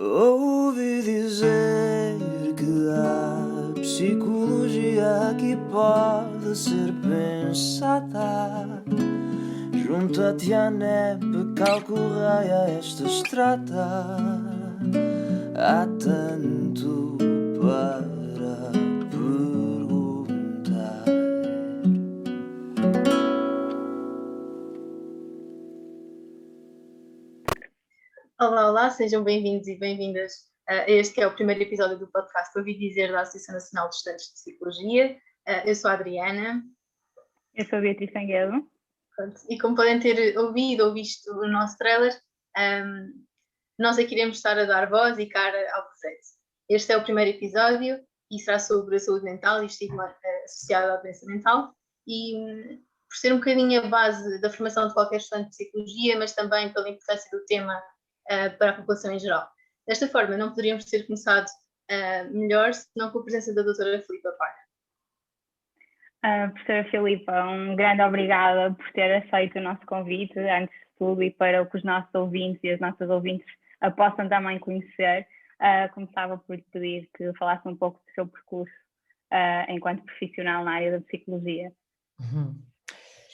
Ouvi dizer que a psicologia aqui pode ser pensada. Junta-te à neve, calcorreia esta estrada. Há tanto para perguntar. Olá, olá, sejam bem-vindos e bem-vindas a este que é o primeiro episódio do podcast Ouvi Dizer da Associação Nacional de Estudantes de Psicologia. Eu sou a Adriana. Eu sou a Beatriz Sanguedo. E como podem ter ouvido ou visto o nosso trailer, nós aqui iremos estar a dar voz e cara ao projeto. Este é o primeiro episódio e será sobre a saúde mental e estigma associado à doença mental. E por ser um bocadinho a base da formação de qualquer estudante de psicologia, mas também pela importância do tema para a população em geral. Desta forma, não poderíamos ter começado melhor se não com a presença da doutora Filipa Parra. Professora Filipa, um grande obrigada por ter aceito o nosso convite, antes de tudo, e para que os nossos ouvintes e as nossas ouvintes a possam também conhecer. Começava por lhe pedir que falasse um pouco do seu percurso enquanto profissional na área da psicologia.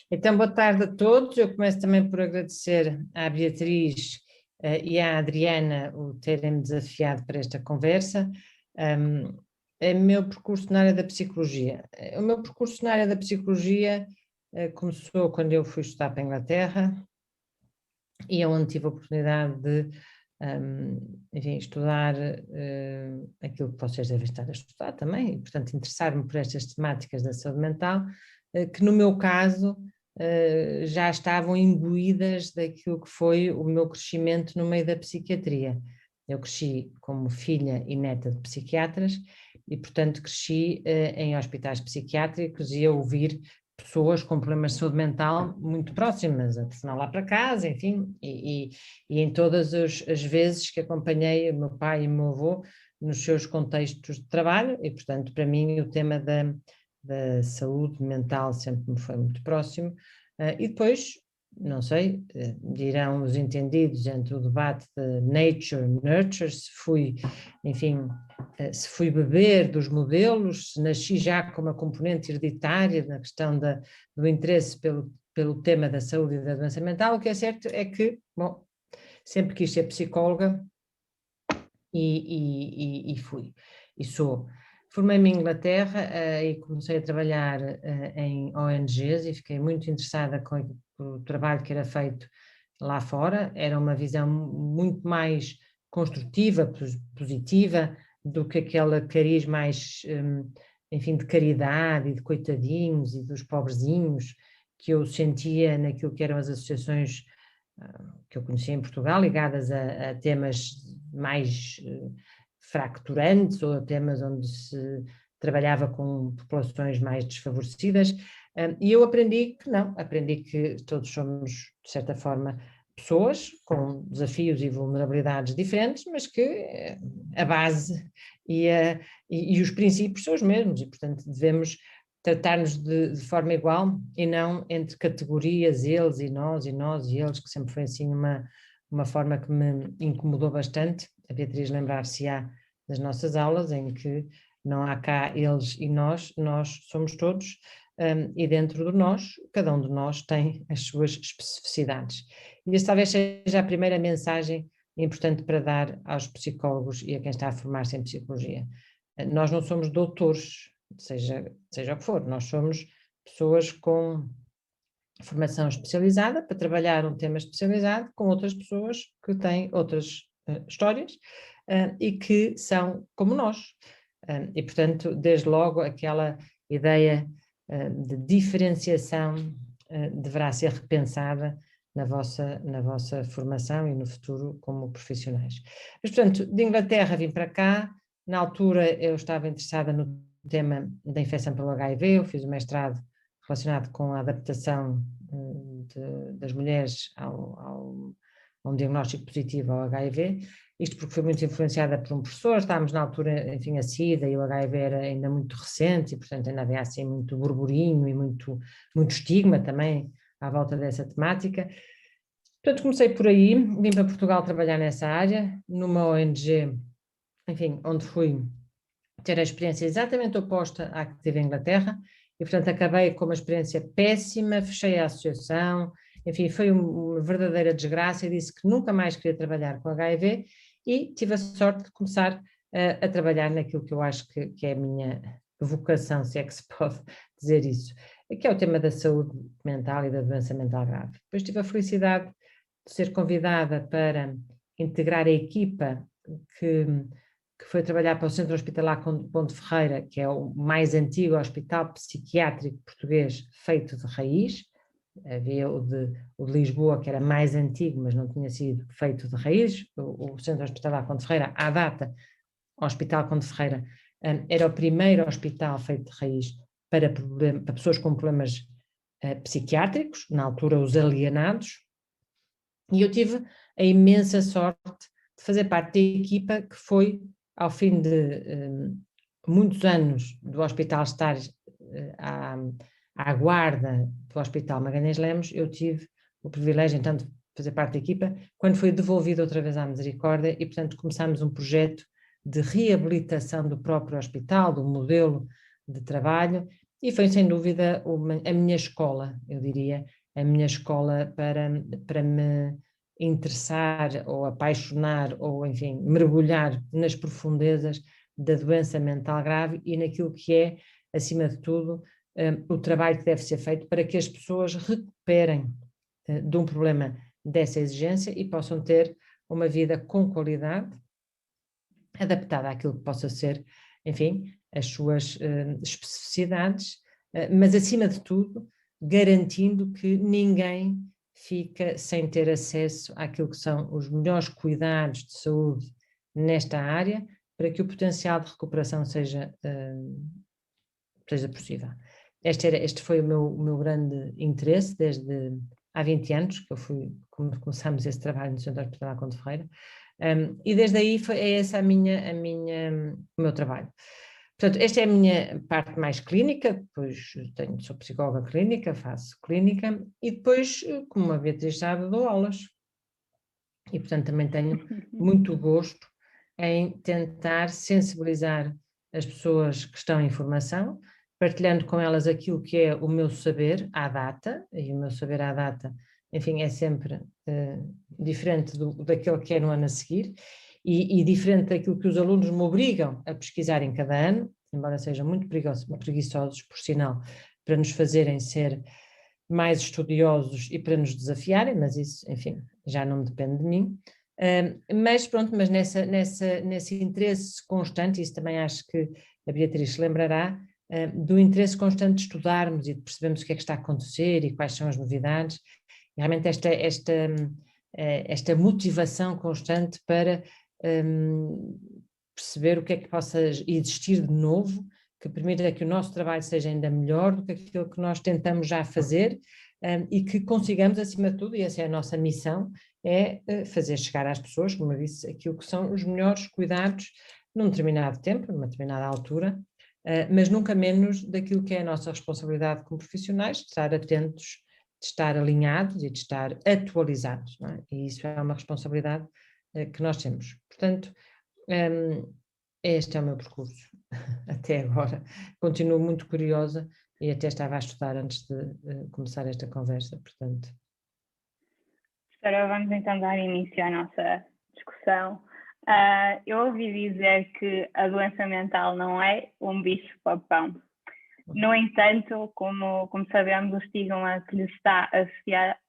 Então, boa tarde a todos. Eu começo também por agradecer à Beatriz e à Adriana o terem-me desafiado para esta conversa. É o meu percurso na área da psicologia. O meu percurso na área da psicologia começou quando eu fui estudar para a Inglaterra e é onde tive a oportunidade de enfim, estudar aquilo que vocês devem estar a estudar também, e, portanto, interessar-me por estas temáticas da saúde mental, que no meu caso já estavam imbuídas daquilo que foi o meu crescimento no meio da psiquiatria. Eu cresci como filha e neta de psiquiatras e, portanto, cresci em hospitais psiquiátricos e a ouvir pessoas com problemas de saúde mental muito próximas, a telefonar lá para casa, enfim, e em todas as vezes que acompanhei o meu pai e o meu avô nos seus contextos de trabalho, e, portanto, para mim o tema da saúde mental sempre me foi muito próximo. E depois, não sei, dirão os entendidos entre o debate de nature, nurture, se fui, enfim, se fui beber dos modelos, se nasci já com uma componente hereditária na questão do interesse pelo tema da saúde e da doença mental. O que é certo é que, bom, sempre quis ser psicóloga e fui, e sou. Formei-me em Inglaterra e comecei a trabalhar em ONGs e fiquei muito interessada com o trabalho que era feito lá fora. Era uma visão muito mais construtiva, positiva, do que aquela cariz mais, enfim, de caridade e de coitadinhos e dos pobrezinhos que eu sentia naquilo que eram as associações que eu conhecia em Portugal, ligadas a temas mais fracturantes ou a temas onde se trabalhava com populações mais desfavorecidas, e eu aprendi que todos somos, de certa forma, pessoas com desafios e vulnerabilidades diferentes, mas que a base e os princípios são os mesmos e, portanto, devemos tratar-nos de forma igual e não entre categorias, eles e nós e eles, que sempre foi assim uma forma que me incomodou bastante. A Beatriz lembrar-se-á das nossas aulas, em que não há cá eles e nós somos todos, e dentro de nós, cada um de nós tem as suas especificidades. E esta talvez seja a primeira mensagem importante para dar aos psicólogos e a quem está a formar-se em psicologia. Nós não somos doutores, seja o que for, nós somos pessoas com formação especializada para trabalhar um tema especializado com outras pessoas que têm outras histórias e que são como nós. E, portanto, desde logo aquela ideia de diferenciação deverá ser repensada na vossa formação e no futuro como profissionais. Mas, portanto, de Inglaterra vim para cá. Na altura eu estava interessada no tema da infecção pelo HIV, eu fiz o mestrado relacionado com a adaptação das mulheres a um diagnóstico positivo ao HIV, isto porque foi muito influenciada por um professor. Estávamos na altura, enfim, a SIDA e o HIV era ainda muito recente e, portanto, ainda havia assim muito burburinho e muito estigma também à volta dessa temática. Portanto, comecei por aí, vim para Portugal trabalhar nessa área, numa ONG, enfim, onde fui ter a experiência exatamente oposta à que tive em Inglaterra, e portanto acabei com uma experiência péssima, fechei a associação, enfim, foi uma verdadeira desgraça, e disse que nunca mais queria trabalhar com HIV, e tive a sorte de começar a trabalhar naquilo que eu acho que é a minha vocação, se é que se pode dizer isso, que é o tema da saúde mental e da doença mental grave. Depois tive a felicidade de ser convidada para integrar a equipa que foi trabalhar para o Centro Hospitalar Ponte Ferreira, que é o mais antigo hospital psiquiátrico português feito de raiz. Havia o de Lisboa, que era mais antigo, mas não tinha sido feito de raiz. O Centro Hospitalar Ponte Ferreira, à data, o Hospital Ponte Ferreira, era o primeiro hospital feito de raiz para pessoas com problemas psiquiátricos, na altura os alienados, e eu tive a imensa sorte de fazer parte da equipa que foi, ao fim de muitos anos do hospital estar à guarda do Hospital Magalhães Lemos, eu tive o privilégio, então, de fazer parte da equipa, quando foi devolvido outra vez à Misericórdia, e, portanto, começámos um projeto de reabilitação do próprio hospital, do modelo de trabalho, e foi, sem dúvida, a minha escola, eu diria, a minha escola para me interessar ou apaixonar ou, enfim, mergulhar nas profundezas da doença mental grave e naquilo que é, acima de tudo, o trabalho que deve ser feito para que as pessoas recuperem de um problema dessa exigência e possam ter uma vida com qualidade, adaptada àquilo que possa ser, enfim, as suas especificidades, mas, acima de tudo, garantindo que ninguém fica sem ter acesso àquilo que são os melhores cuidados de saúde nesta área, para que o potencial de recuperação seja possível. Este foi o meu grande interesse desde há 20 anos, que eu fui, como começámos esse trabalho no Centro Hospitalar Ponte Ferreira, e desde aí é esse o meu trabalho. Portanto, esta é a minha parte mais clínica, depois sou psicóloga clínica, faço clínica, e depois, como a Beatriz sabe, dou aulas. E, portanto, também tenho muito gosto em tentar sensibilizar as pessoas que estão em formação, partilhando com elas aquilo que é o meu saber à data, e o meu saber à data, enfim, é sempre diferente daquele que é no ano a seguir, e diferente daquilo que os alunos me obrigam a pesquisar em cada ano, embora sejam muito preguiçosos, por sinal, para nos fazerem ser mais estudiosos e para nos desafiarem, mas isso, enfim, já não depende de mim. Mas pronto, mas nesse interesse constante, isso também acho que a Beatriz se lembrará, do interesse constante de estudarmos e de percebermos o que é que está a acontecer e quais são as novidades, e realmente esta motivação constante para perceber o que é que possa existir de novo, que permita que o nosso trabalho seja ainda melhor do que aquilo que nós tentamos já fazer, e que consigamos, acima de tudo, e essa é a nossa missão, é fazer chegar às pessoas, como eu disse, aquilo que são os melhores cuidados num determinado tempo, numa determinada altura, mas nunca menos daquilo que é a nossa responsabilidade como profissionais, de estar atentos, de estar alinhados e de estar atualizados, não é? E isso é uma responsabilidade que nós temos. Portanto, este é o meu percurso até agora. Continuo muito curiosa e até estava a estudar antes de começar esta conversa, portanto. Agora vamos então dar início à nossa discussão. Eu ouvi dizer que a doença mental não é um bicho-papão. No entanto, como sabemos, o estigma que lhe está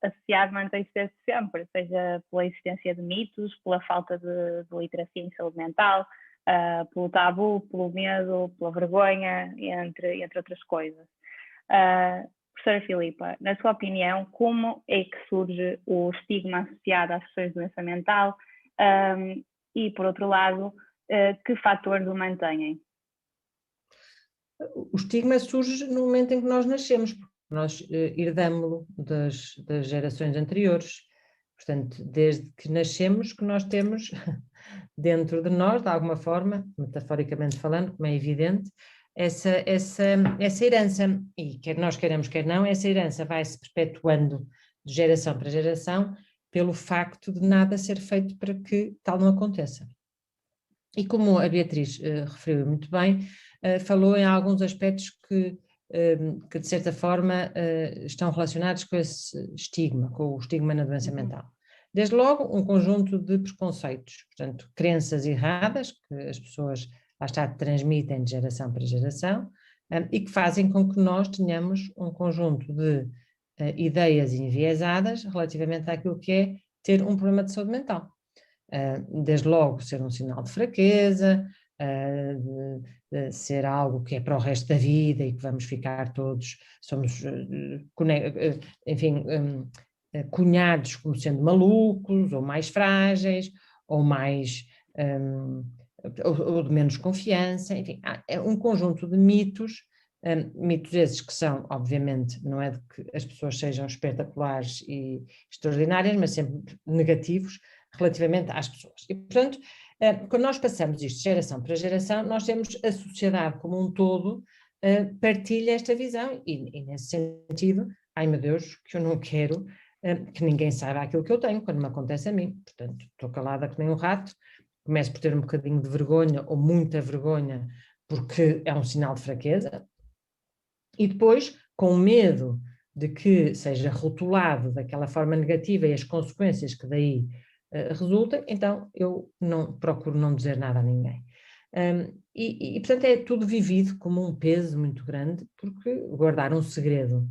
associado mantém-se desde sempre, seja pela existência de mitos, pela falta de literacia em saúde mental, pelo tabu, pelo medo, pela vergonha, entre outras coisas. Professora Filipa, na sua opinião, como é que surge o estigma associado às pessoas de doença mental e, por outro lado, que fatores o mantêm? O estigma surge no momento em que nós nascemos, porque nós herdamos-lo das gerações anteriores. Portanto, desde que nascemos, que nós temos dentro de nós, de alguma forma, metaforicamente falando, como é evidente, essa herança. E quer nós queiramos, quer não, essa herança vai-se perpetuando de geração para geração, pelo facto de nada ser feito para que tal não aconteça. E como a Beatriz referiu muito bem, falou em alguns aspectos que de certa forma estão relacionados com esse estigma, com o estigma na doença mental. Desde logo, um conjunto de preconceitos, portanto, crenças erradas, que as pessoas, lá está, transmitem de geração para geração, e que fazem com que nós tenhamos um conjunto de ideias enviesadas relativamente àquilo que é ter um problema de saúde mental. Desde logo ser um sinal de fraqueza, de ser algo que é para o resto da vida e que vamos ficar todos, somos, enfim, cunhados como sendo malucos, ou mais frágeis, ou mais, ou de menos confiança, enfim, é um conjunto de mitos, mitos esses que são, obviamente, não é de que as pessoas sejam espetaculares e extraordinárias, mas sempre negativos relativamente às pessoas. E, portanto, quando nós passamos isto de geração para geração, nós temos a sociedade como um todo partilha esta visão e nesse sentido, ai meu Deus, que eu não quero que ninguém saiba aquilo que eu tenho quando me acontece a mim. Portanto, estou calada que nem um rato, começo por ter um bocadinho de vergonha ou muita vergonha porque é um sinal de fraqueza e depois, com medo de que seja rotulado daquela forma negativa e as consequências que daí resultem, então eu procuro não dizer nada a ninguém. Portanto, é tudo vivido como um peso muito grande, porque guardar um segredo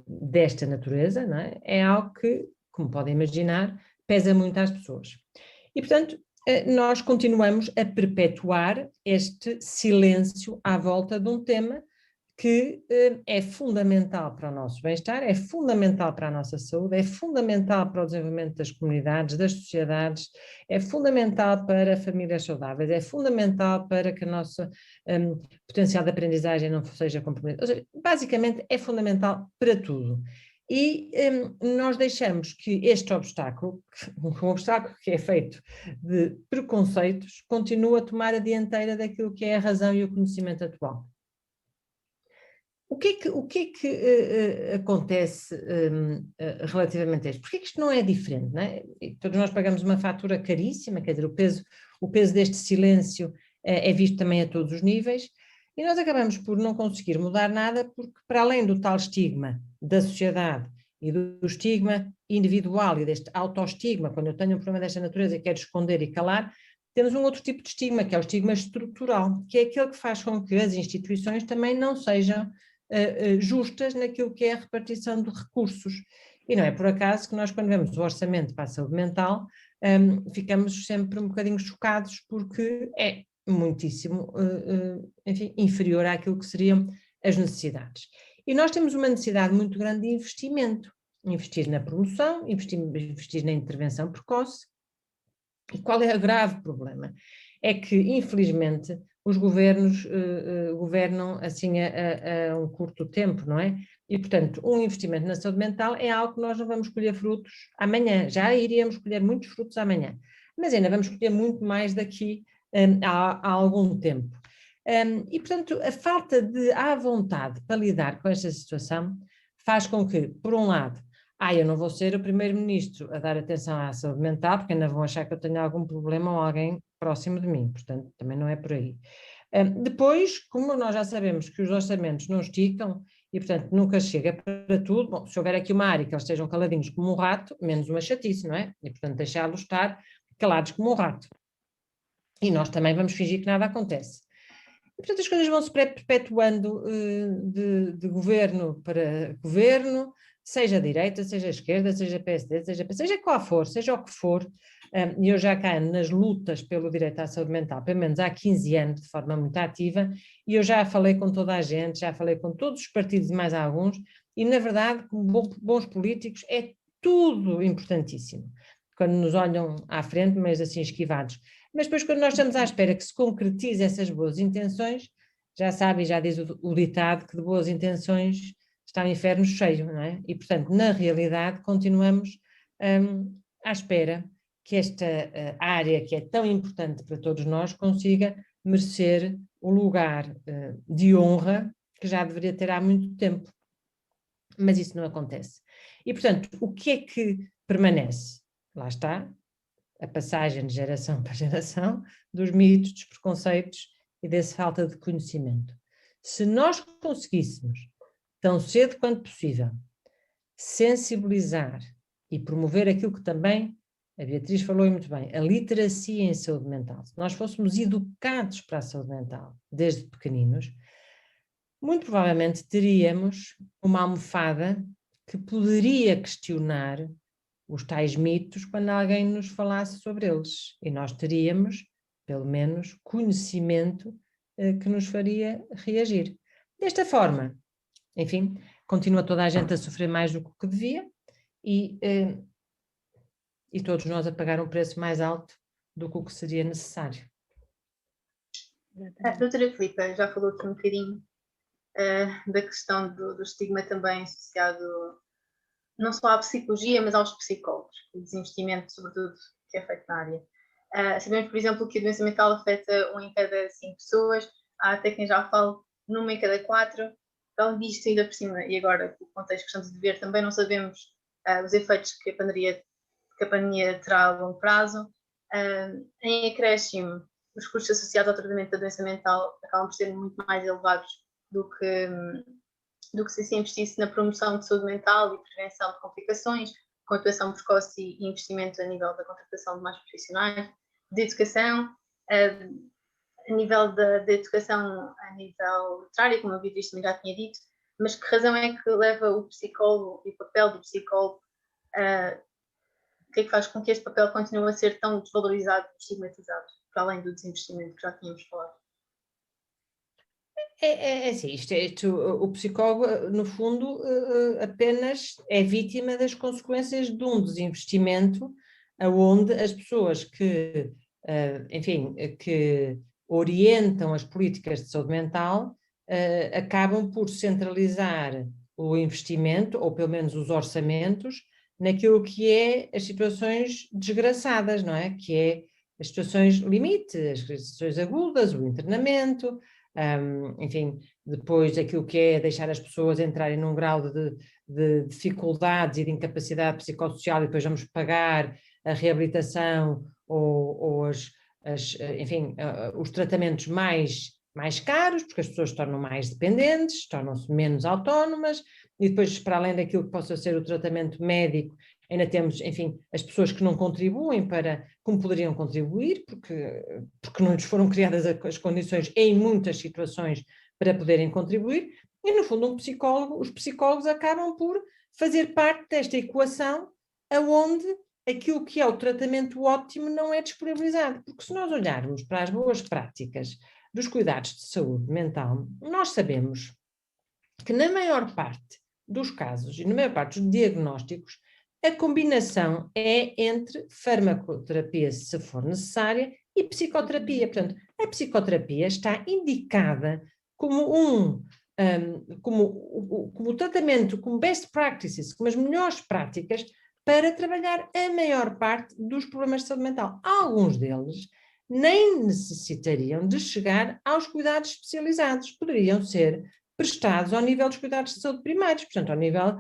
desta natureza, não é? É algo que, como podem imaginar, pesa muito às pessoas. E, portanto, nós continuamos a perpetuar este silêncio à volta de um tema que é fundamental para o nosso bem-estar, é fundamental para a nossa saúde, é fundamental para o desenvolvimento das comunidades, das sociedades, é fundamental para famílias saudáveis, é fundamental para que a nossa potencial de aprendizagem não seja comprometido. Ou seja, basicamente é fundamental para tudo. E nós deixamos que este obstáculo, um obstáculo que é feito de preconceitos, continue a tomar a dianteira daquilo que é a razão e o conhecimento atual. O que é que acontece relativamente a isto? Porquê que isto não é diferente? Não é? Todos nós pagamos uma fatura caríssima, quer dizer, o peso deste silêncio é visto também a todos os níveis, e nós acabamos por não conseguir mudar nada, porque para além do tal estigma da sociedade e do estigma individual e deste autoestigma, quando eu tenho um problema desta natureza e quero esconder e calar, temos um outro tipo de estigma, que é o estigma estrutural, que é aquele que faz com que as instituições também não sejam justas naquilo que é a repartição de recursos. E não é por acaso que nós, quando vemos o orçamento para a saúde mental, ficamos sempre um bocadinho chocados, porque é muitíssimo, enfim, inferior àquilo que seriam as necessidades. E nós temos uma necessidade muito grande de investimento. Investir na promoção, investir na intervenção precoce. E qual é o grave problema? É que, infelizmente, os governos governam assim a um curto tempo, não é? E, portanto, um investimento na saúde mental é algo que nós não vamos colher frutos amanhã. Já iríamos colher muitos frutos amanhã, mas ainda vamos colher muito mais daqui a algum tempo. E, portanto, a falta de vontade para lidar com esta situação faz com que, por um lado, eu não vou ser o primeiro-ministro a dar atenção à saúde mental, porque ainda vão achar que eu tenho algum problema ou alguém próximo de mim, portanto, também não é por aí. Depois, como nós já sabemos que os orçamentos não esticam e, portanto, nunca chega para tudo, bom, se houver aqui uma área que eles estejam caladinhos como um rato, menos uma chatice, não é? E, portanto, deixá-los estar calados como um rato. E nós também vamos fingir que nada acontece. E, portanto, as coisas vão se perpetuando de governo para governo, seja a direita, seja a esquerda, seja a PSD, seja qual for, seja o que for. E eu já cá nas lutas pelo direito à saúde mental, pelo menos há 15 anos, de forma muito ativa, e eu já falei com toda a gente, já falei com todos os partidos e mais alguns, e na verdade, como bons políticos, é tudo importantíssimo. Quando nos olham à frente, mas assim esquivados. Mas depois, quando nós estamos à espera que se concretize essas boas intenções, já sabe, e já diz o ditado, que de boas intenções está o inferno cheio, não é? E, portanto, na realidade, continuamos à espera que esta área, que é tão importante para todos nós, consiga merecer o lugar de honra que já deveria ter há muito tempo. Mas isso não acontece. E, portanto, o que é que permanece. Lá está a passagem de geração para geração dos mitos, dos preconceitos e dessa falta de conhecimento. Se nós conseguíssemos, tão cedo quanto possível, sensibilizar e promover aquilo que também a Beatriz falou muito bem, a literacia em saúde mental, se nós fôssemos educados para a saúde mental desde pequeninos, muito provavelmente teríamos uma almofada que poderia questionar os tais mitos quando alguém nos falasse sobre eles. E nós teríamos, pelo menos, conhecimento que nos faria reagir. Desta forma, enfim, continua toda a gente a sofrer mais do que devia e todos nós a pagar um preço mais alto do que o que seria necessário. A doutora Filipa já falou aqui um bocadinho da questão do estigma também associado não só à psicologia, mas aos psicólogos, o desinvestimento, sobretudo, que é feito na área. Sabemos, por exemplo, que a doença mental afeta 1 em cada 5 pessoas, há até quem já fale numa em cada 4, então disto ainda por cima, e agora o contexto que estamos a viver, também não sabemos os efeitos que a pandemia terá a longo prazo. Em acréscimo, os custos associados ao tratamento da doença mental acabam por ser muito mais elevados do que se investisse na promoção de saúde mental e prevenção de complicações, com atuação precoce e investimento a nível da contratação de mais profissionais, de educação, a nível da educação a nível literário, como a Beatriz também já tinha dito, mas que razão é que leva o psicólogo e o papel do psicólogo, o que é que faz com que este papel continue a ser tão desvalorizado e estigmatizado, para além do desinvestimento que já tínhamos falado? É assim, o psicólogo, no fundo, apenas é vítima das consequências de um desinvestimento, onde as pessoas que, enfim, que orientam as políticas de saúde mental, acabam por centralizar o investimento, ou pelo menos os orçamentos, naquilo que é as situações desgraçadas, não é? Que é as situações limite, as situações agudas, o internamento, enfim, depois aquilo que é deixar as pessoas entrarem num grau de dificuldades e de incapacidade psicossocial e depois vamos pagar a reabilitação ou enfim, os tratamentos mais caros, porque as pessoas se tornam mais dependentes, tornam-se menos autónomas, e depois, para além daquilo que possa ser o tratamento médico, ainda temos, enfim, as pessoas que não contribuem como poderiam contribuir, porque não lhes foram criadas as condições em muitas situações para poderem contribuir, e no fundo os psicólogos acabam por fazer parte desta equação aonde aquilo que é o tratamento ótimo não é disponibilizado, porque se nós olharmos para as boas práticas dos cuidados de saúde mental, nós sabemos que na maior parte dos casos e na maior parte dos diagnósticos, a combinação é entre farmacoterapia, se for necessária, e psicoterapia. Portanto, a psicoterapia está indicada como como tratamento, como best practices, como as melhores práticas para trabalhar a maior parte dos problemas de saúde mental. Alguns deles nem necessitariam de chegar aos cuidados especializados, poderiam ser prestados ao nível dos cuidados de saúde primários, portanto, ao nível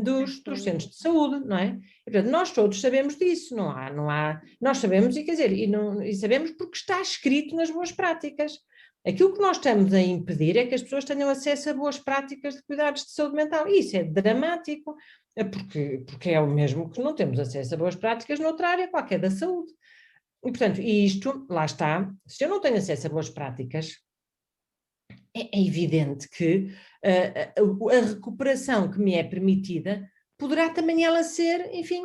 dos centros de saúde, não é? E, portanto, nós todos sabemos disso, não há, nós sabemos, e quer dizer, e sabemos porque está escrito nas boas práticas. Aquilo que nós estamos a impedir é que as pessoas tenham acesso a boas práticas de cuidados de saúde mental, e isso é dramático, porque é o mesmo que não temos acesso a boas práticas noutra área qualquer da saúde. E, portanto, isto, lá está, se eu não tenho acesso a boas práticas, é evidente que a recuperação que me é permitida poderá também ela ser, enfim,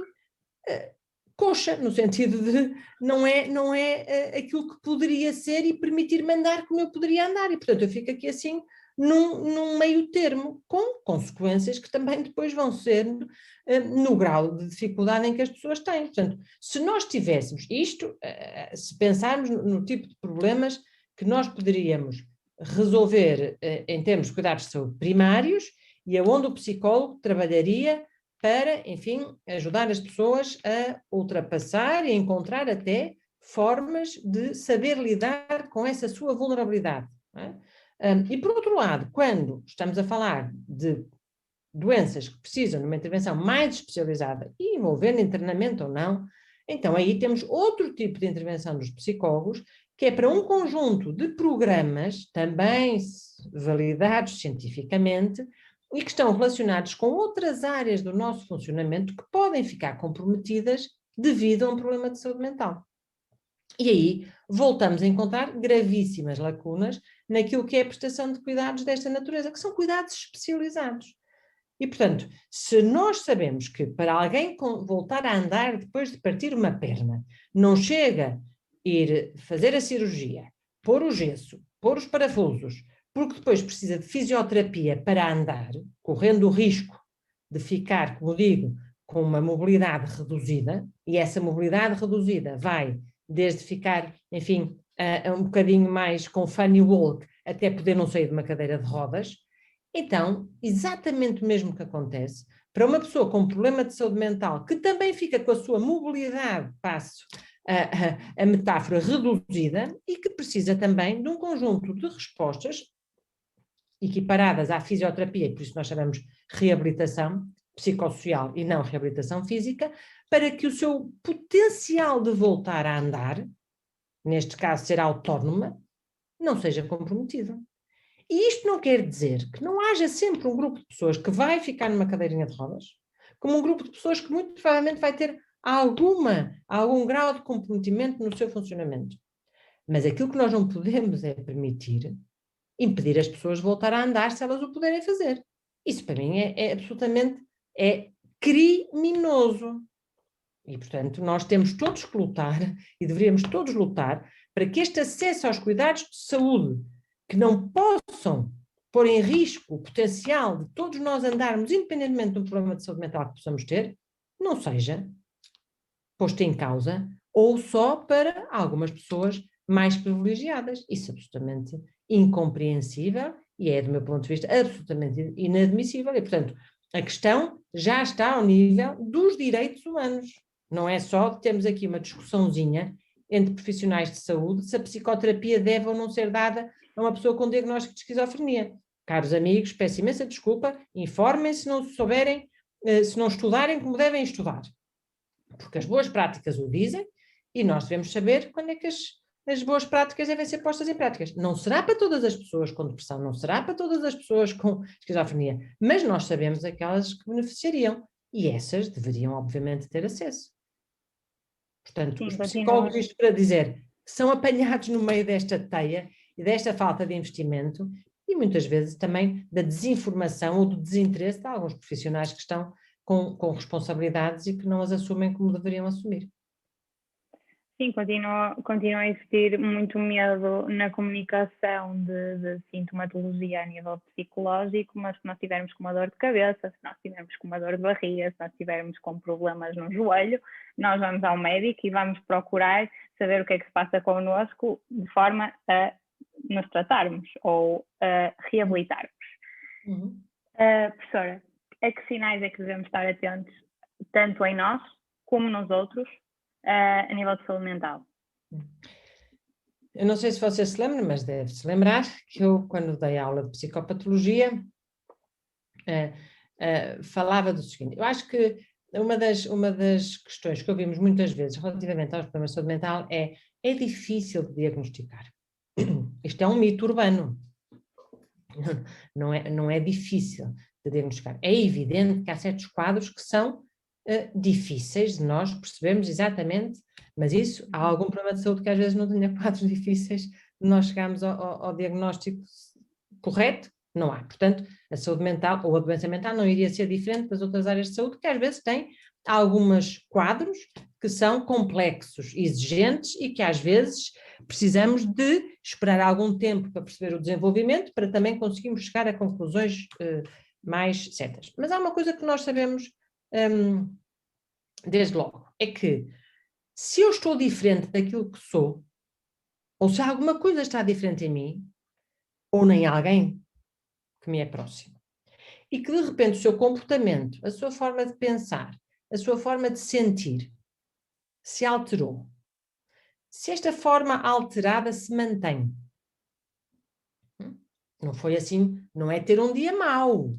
coxa, no sentido de não é aquilo que poderia ser e permitir-me andar como eu poderia andar, e portanto eu fico aqui assim num meio termo, com consequências que também depois vão ser no grau de dificuldade em que as pessoas têm. Portanto, se nós tivéssemos isto, se pensarmos no tipo de problemas que nós poderíamos resolver em termos de cuidados de saúde primários e aonde o psicólogo trabalharia para, enfim, ajudar as pessoas a ultrapassar e encontrar até formas de saber lidar com essa sua vulnerabilidade. Não é? E por outro lado, quando estamos a falar de doenças que precisam de uma intervenção mais especializada e envolvendo internamento ou não, então aí temos outro tipo de intervenção dos psicólogos, que é para um conjunto de programas, também validados cientificamente, e que estão relacionados com outras áreas do nosso funcionamento que podem ficar comprometidas devido a um problema de saúde mental. E aí voltamos a encontrar gravíssimas lacunas naquilo que é a prestação de cuidados desta natureza, que são cuidados especializados. E, portanto, se nós sabemos que para alguém voltar a andar depois de partir uma perna, não chega ir fazer a cirurgia, pôr o gesso, pôr os parafusos, porque depois precisa de fisioterapia para andar, correndo o risco de ficar, como digo, com uma mobilidade reduzida, e essa mobilidade reduzida vai desde ficar, enfim, um bocadinho mais com funny walk, até poder não sair de uma cadeira de rodas. Então, exatamente o mesmo que acontece para uma pessoa com um problema de saúde mental, que também fica com a sua mobilidade, passo a metáfora, reduzida, e que precisa também de um conjunto de respostas equiparadas à fisioterapia, e por isso nós chamamos reabilitação psicossocial e não reabilitação física, para que o seu potencial de voltar a andar, neste caso ser autónoma, não seja comprometido. E isto não quer dizer que não haja sempre um grupo de pessoas que vai ficar numa cadeirinha de rodas, como um grupo de pessoas que muito provavelmente vai ter algum grau de comprometimento no seu funcionamento. Mas aquilo que nós não podemos é impedir as pessoas de voltar a andar se elas o puderem fazer. Isso para mim é absolutamente criminoso. E, portanto, nós temos todos que lutar, e deveríamos todos lutar, para que este acesso aos cuidados de saúde, que não possam pôr em risco o potencial de todos nós andarmos, independentemente de um problema de saúde mental que possamos ter, não seja posto em causa, ou só para algumas pessoas mais privilegiadas. Isso é absolutamente incompreensível e é, do meu ponto de vista, absolutamente inadmissível. E, portanto, a questão já está ao nível dos direitos humanos. Não é só termos aqui uma discussãozinha entre profissionais de saúde se a psicoterapia deve ou não ser dada a uma pessoa com diagnóstico de esquizofrenia. Caros amigos, peço imensa desculpa, informem-se se não souberem, se não estudarem como devem estudar. Porque as boas práticas o dizem e nós devemos saber quando é que as boas práticas devem ser postas em práticas. Não será para todas as pessoas com depressão, não será para todas as pessoas com esquizofrenia, mas nós sabemos aquelas que beneficiariam e essas deveriam, obviamente, ter acesso. Portanto, os psicólogos, isto para dizer, que são apanhados no meio desta teia e desta falta de investimento e muitas vezes também da desinformação ou do desinteresse de alguns profissionais que estão com responsabilidades e que não as assumem como deveriam assumir. Sim, continua a existir muito medo na comunicação de sintomatologia a nível psicológico, mas se nós tivermos com uma dor de cabeça, se nós tivermos com uma dor de barriga, se nós tivermos com problemas no joelho, nós vamos ao médico e vamos procurar saber o que é que se passa connosco de forma a nos tratarmos ou a reabilitarmos. Professora, a que sinais é que devemos estar atentos, tanto em nós como nos outros, a nível de saúde mental? Eu não sei se você se lembra, mas deve-se lembrar que eu, quando dei aula de psicopatologia, falava do seguinte: eu acho que uma das questões que ouvimos muitas vezes relativamente aos problemas de saúde mental é difícil de diagnosticar. Isto é um mito urbano. Não é difícil de diagnosticar. É evidente que há certos quadros que são difíceis de nós percebermos exatamente, mas isso, há algum problema de saúde que às vezes não tenha quadros difíceis de nós chegarmos ao diagnóstico correto? Não há. Portanto, a saúde mental ou a doença mental não iria ser diferente das outras áreas de saúde, que às vezes têm alguns quadros que são complexos, exigentes e que às vezes precisamos de esperar algum tempo para perceber o desenvolvimento, para também conseguirmos chegar a conclusões mais certas. Mas há uma coisa que nós sabemos desde logo, é que se eu estou diferente daquilo que sou, ou se alguma coisa está diferente em mim, ou em alguém que me é próximo, e que de repente o seu comportamento, a sua forma de pensar, a sua forma de sentir se alterou, se esta forma alterada se mantém, não foi assim, não é ter um dia mau,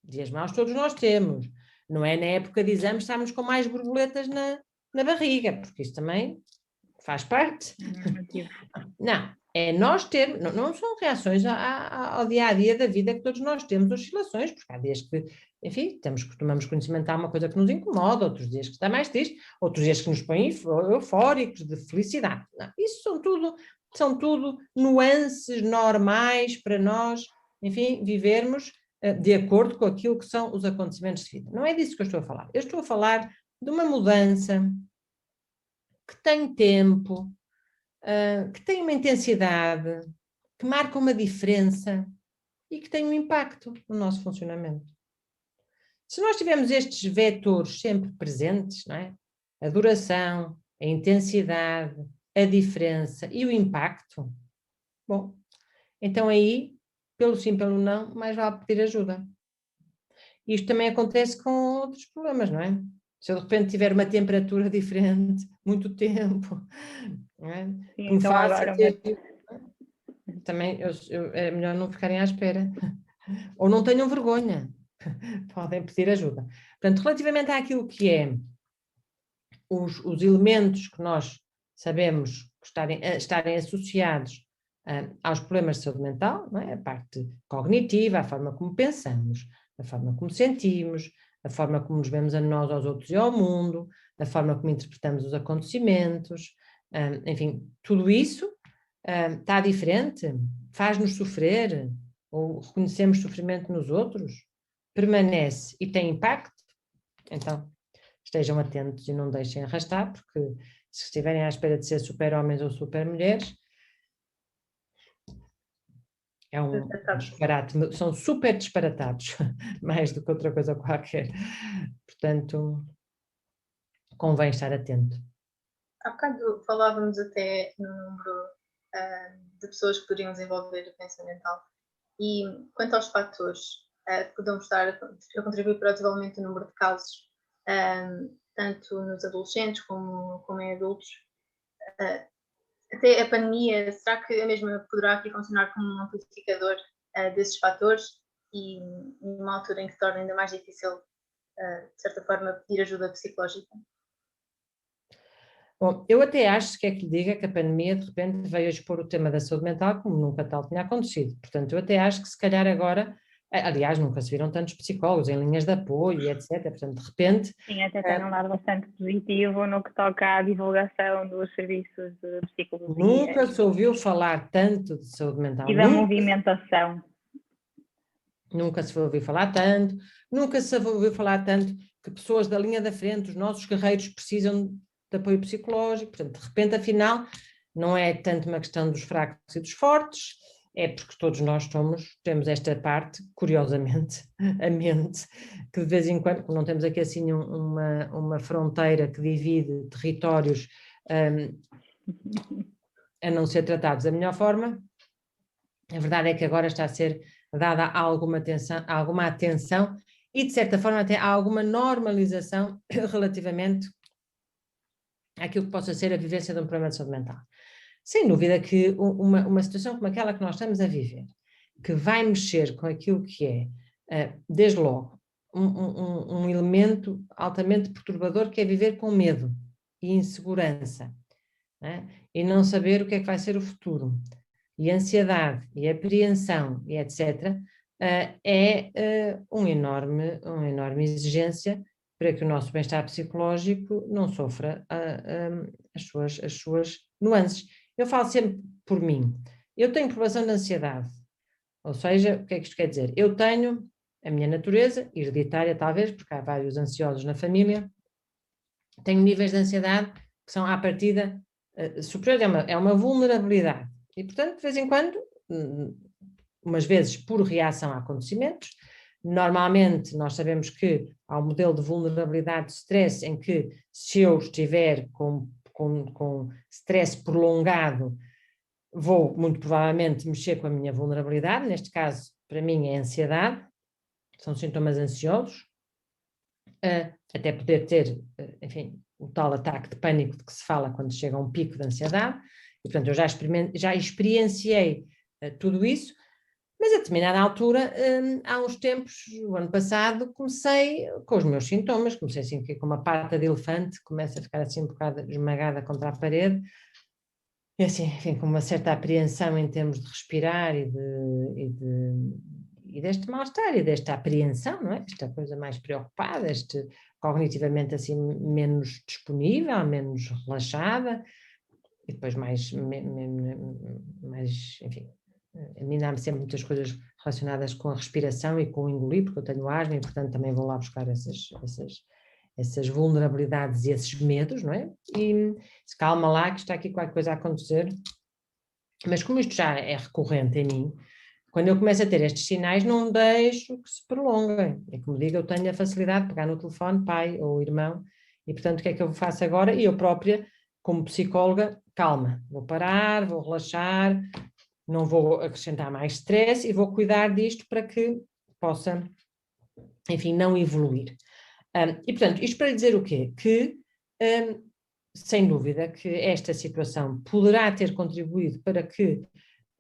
Dias maus todos nós temos. Não é na época de exames estarmos com mais borboletas na barriga, porque isso também faz parte. Não, é nós termos, não são reações ao dia-a-dia da vida que todos nós temos oscilações, porque há dias que, enfim, tomamos conhecimento de uma coisa que nos incomoda, outros dias que está mais triste, outros dias que nos põem eufóricos, de felicidade. Não, isso são tudo nuances normais para nós, enfim, vivermos de acordo com aquilo que são os acontecimentos de vida. Não é disso que eu estou a falar. Eu estou a falar de uma mudança que tem tempo, que tem uma intensidade, que marca uma diferença e que tem um impacto no nosso funcionamento. Se nós tivermos estes vetores sempre presentes, não é? A duração, a intensidade, a diferença e o impacto, bom, então aí, pelo sim, pelo não, mais vale pedir ajuda. Isto também acontece com outros problemas, não é? Se eu de repente tiver uma temperatura diferente, muito tempo, não é? Sim, Que me então faça agora ter... Também é melhor não ficarem à espera. Ou não tenham vergonha. Podem pedir ajuda. Portanto, relativamente àquilo que é os elementos que nós sabemos que estarem associados aos problemas de saúde mental, não é? A parte cognitiva, a forma como pensamos, a forma como sentimos, a forma como nos vemos a nós, aos outros e ao mundo, a forma como interpretamos os acontecimentos, enfim, tudo isso está diferente, faz-nos sofrer, ou reconhecemos sofrimento nos outros, permanece e tem impacto, então estejam atentos e não deixem arrastar, porque se estiverem à espera de ser super-homens ou super-mulheres, é um disparate, são super disparatados, mais do que outra coisa qualquer. Portanto, convém estar atento. Há bocado falávamos até no número de pessoas que poderiam desenvolver doença mental. E quanto aos fatores que podemos estar a contribuir para o desenvolvimento do número de casos, tanto nos adolescentes como em adultos, até a pandemia, será que a mesma poderá aqui funcionar como um amplificador desses fatores e numa altura em que se torna ainda mais difícil, de certa forma, pedir ajuda psicológica? Bom, eu até acho, que é que lhe diga, que a pandemia de repente veio a expor o tema da saúde mental como nunca tal tinha acontecido. Portanto, eu até acho que se calhar agora, aliás, nunca se viram tantos psicólogos em linhas de apoio e etc. Portanto, de repente... Sim, até tem um lado bastante positivo no que toca à divulgação dos serviços de psicologia. Nunca se ouviu falar tanto de saúde mental. E da movimentação. Nunca se ouviu falar tanto, nunca se ouviu falar tanto que pessoas da linha da frente, os nossos guerreiros, precisam de apoio psicológico. Portanto, de repente, afinal, não é tanto uma questão dos fracos e dos fortes, é porque todos nós temos esta parte, curiosamente, a mente, que de vez em quando, não temos aqui assim uma fronteira que divide territórios a não ser tratados da melhor forma, a verdade é que agora está a ser dada alguma atenção e, de certa forma, até alguma normalização relativamente àquilo que possa ser a vivência de um problema de saúde mental. Sem dúvida que uma situação como aquela que nós estamos a viver, que vai mexer com aquilo que é, desde logo, um elemento altamente perturbador, que é viver com medo e insegurança, né? E não saber o que é que vai ser o futuro, e ansiedade, e apreensão, e etc., é uma enorme exigência para que o nosso bem-estar psicológico não sofra as suas nuances. Eu falo sempre por mim. Eu tenho perturbação de ansiedade, ou seja, o que é que isto quer dizer? Eu tenho a minha natureza, hereditária talvez, porque há vários ansiosos na família, tenho níveis de ansiedade que são, à partida, superiores, é uma vulnerabilidade. E, portanto, de vez em quando, umas vezes por reação a acontecimentos, normalmente nós sabemos que há um modelo de vulnerabilidade de stress em que, se eu estiver com stress prolongado, vou muito provavelmente mexer com a minha vulnerabilidade. Neste caso, para mim, é ansiedade, são sintomas ansiosos, até poder ter, enfim, o tal ataque de pânico de que se fala quando chega a um pico de ansiedade. E, portanto, eu já experienciei tudo isso, Mas a determinada altura, há uns tempos, o ano passado, comecei com os meus sintomas, comecei assim com uma pata de elefante, começa a ficar assim um bocado esmagada contra a parede, e assim, enfim, com uma certa apreensão em termos de respirar e deste mal-estar e desta apreensão, não é? Esta coisa mais preocupada, cognitivamente assim menos disponível, menos relaxada, e depois enfim, a mim dá-me sempre muitas coisas relacionadas com a respiração e com o engolir, porque eu tenho asma e, portanto, também vou lá buscar essas vulnerabilidades e esses medos, não é? E se calma lá que está aqui qualquer coisa a acontecer. Mas como isto já é recorrente em mim, quando eu começo a ter estes sinais, não deixo que se prolonguem. É como digo, eu tenho a facilidade de pegar no telefone, pai ou irmão, e portanto o que é que eu faço agora? E eu própria, como psicóloga, calma, vou parar, vou relaxar, não vou acrescentar mais stress e vou cuidar disto para que possa, enfim, não evoluir. E portanto, isto para dizer o quê? Que, sem dúvida, que esta situação poderá ter contribuído para que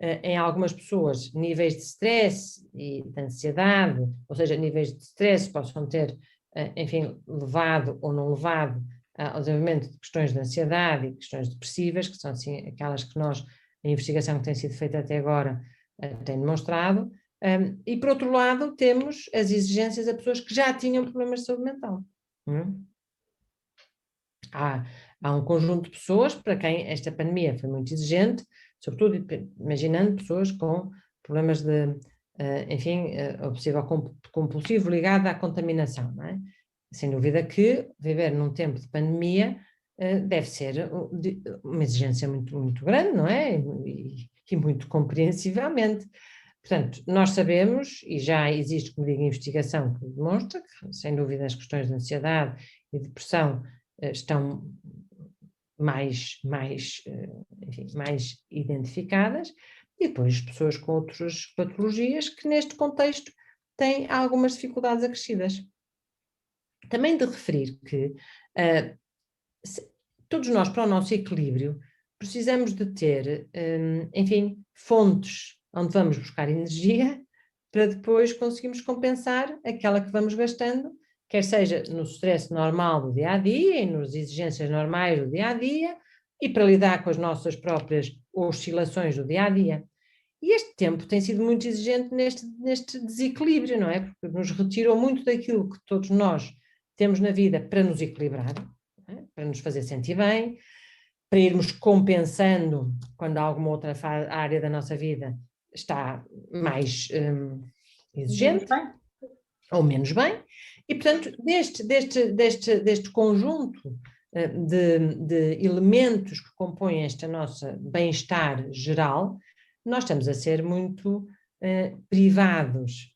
em algumas pessoas níveis de stress e de ansiedade, ou seja, níveis de stress possam ter, enfim, levado ou não levado ao desenvolvimento de questões de ansiedade e questões depressivas, que são assim aquelas que nós, a investigação que tem sido feita até agora, tem demonstrado, e por outro lado temos as exigências a pessoas que já tinham problemas de saúde mental. Há um conjunto de pessoas para quem esta pandemia foi muito exigente, sobretudo imaginando pessoas com problemas de, enfim, obsessivo compulsivo ligado à contaminação, não é? Sem dúvida que viver num tempo de pandemia deve ser uma exigência muito, muito grande, não é? E muito compreensivelmente. Portanto, nós sabemos, e já existe, como digo, investigação que demonstra que, sem dúvida, as questões de ansiedade e depressão estão enfim, mais identificadas, e depois pessoas com outras patologias que neste contexto têm algumas dificuldades acrescidas. Também de referir que todos nós, para o nosso equilíbrio, precisamos de ter, enfim, fontes onde vamos buscar energia para depois conseguirmos compensar aquela que vamos gastando, quer seja no stress normal do dia-a-dia e nas exigências normais do dia-a-dia, e para lidar com as nossas próprias oscilações do dia-a-dia. E este tempo tem sido muito exigente neste desequilíbrio, não é? Porque nos retirou muito daquilo que todos nós temos na vida para nos equilibrar, é? Para nos fazer sentir bem, para irmos compensando quando alguma outra área da nossa vida está mais exigente ou menos bem. E, portanto, deste conjunto de elementos que compõem esta nossa bem-estar geral, nós estamos a ser muito privados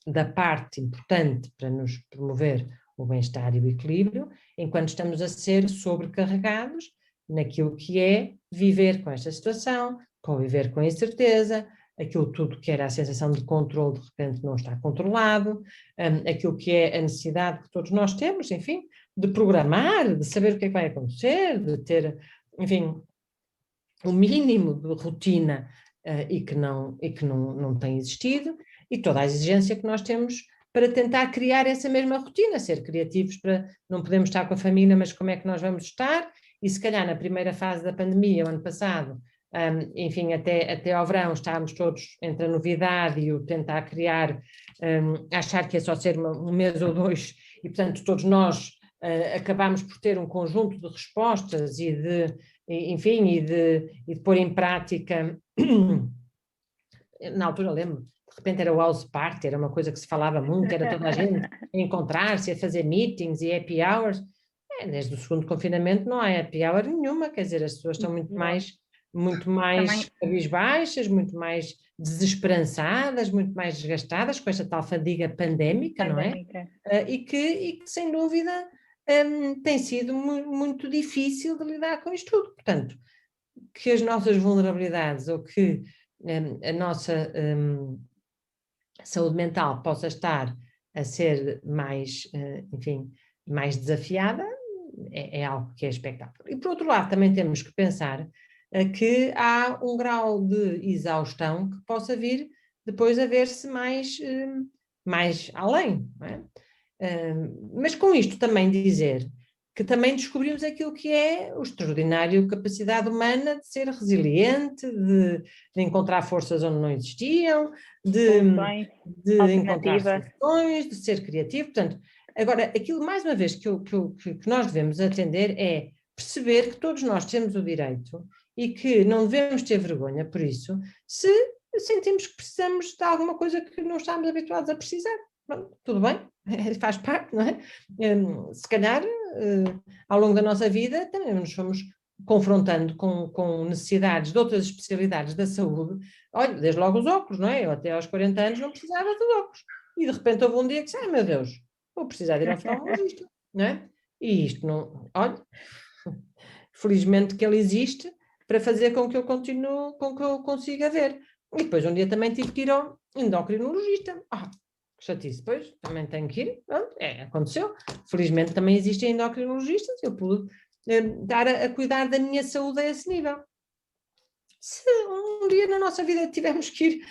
da parte importante para nos promover o bem-estar e o equilíbrio, enquanto estamos a ser sobrecarregados naquilo que é viver com esta situação, conviver com a incerteza, aquilo tudo que era a sensação de controle de repente não está controlado, aquilo que é a necessidade que todos nós temos, enfim, de programar, de saber o que é que vai acontecer, de ter, enfim, o mínimo de rotina e que não tem existido, e toda a exigência que nós temos para tentar criar essa mesma rotina, ser criativos para não podemos estar com a família, mas como é que nós vamos estar? E se calhar na primeira fase da pandemia, o ano passado, enfim, até ao verão estávamos todos entre a novidade e o tentar criar, achar que é só ser um mês ou dois, e portanto todos nós acabámos por ter um conjunto de respostas e de pôr em prática. Na altura lembro, de repente era o house party, era uma coisa que se falava muito, era toda a gente a encontrar-se, a fazer meetings e happy hours. Desde o segundo confinamento não há happy hour nenhuma, quer dizer, as pessoas estão muito mais cabisbaixas, muito mais desesperançadas, muito mais desgastadas com esta tal fadiga pandémica, não é? E que sem dúvida tem sido muito difícil de lidar com isto tudo. Portanto, que as nossas vulnerabilidades ou que a nossa saúde mental possa estar a ser mais, enfim, mais desafiada, é algo que é expectável. E por outro lado também temos que pensar que há um grau de exaustão que possa vir depois a ver-se mais além, não é? Mas com isto também dizer que também descobrimos aquilo que é o extraordinário capacidade humana de ser resiliente, de encontrar forças onde não existiam, de encontrar soluções, de ser criativo. Portanto, agora, aquilo mais uma vez que nós devemos atender é perceber que todos nós temos o direito e que não devemos ter vergonha por isso, se sentimos que precisamos de alguma coisa que não estamos habituados a precisar. Bom, tudo bem, faz parte, não é? Se calhar, ao longo da nossa vida, também nos fomos confrontando com necessidades de outras especialidades da saúde. Olha, desde logo os óculos, não é? Eu até aos 40 anos não precisava de óculos. E de repente houve um dia que disse, ai meu Deus, vou precisar de ir ao oftalmologista, não é? E isto não, olha, felizmente que ele existe para fazer com que eu continue, com que eu consiga ver. E depois um dia também tive que ir ao endocrinologista. Chatice, depois também tenho que ir, pronto, aconteceu. Felizmente também existem endocrinologistas, eu pude estar a cuidar da minha saúde a esse nível. Se um dia na nossa vida tivermos que ir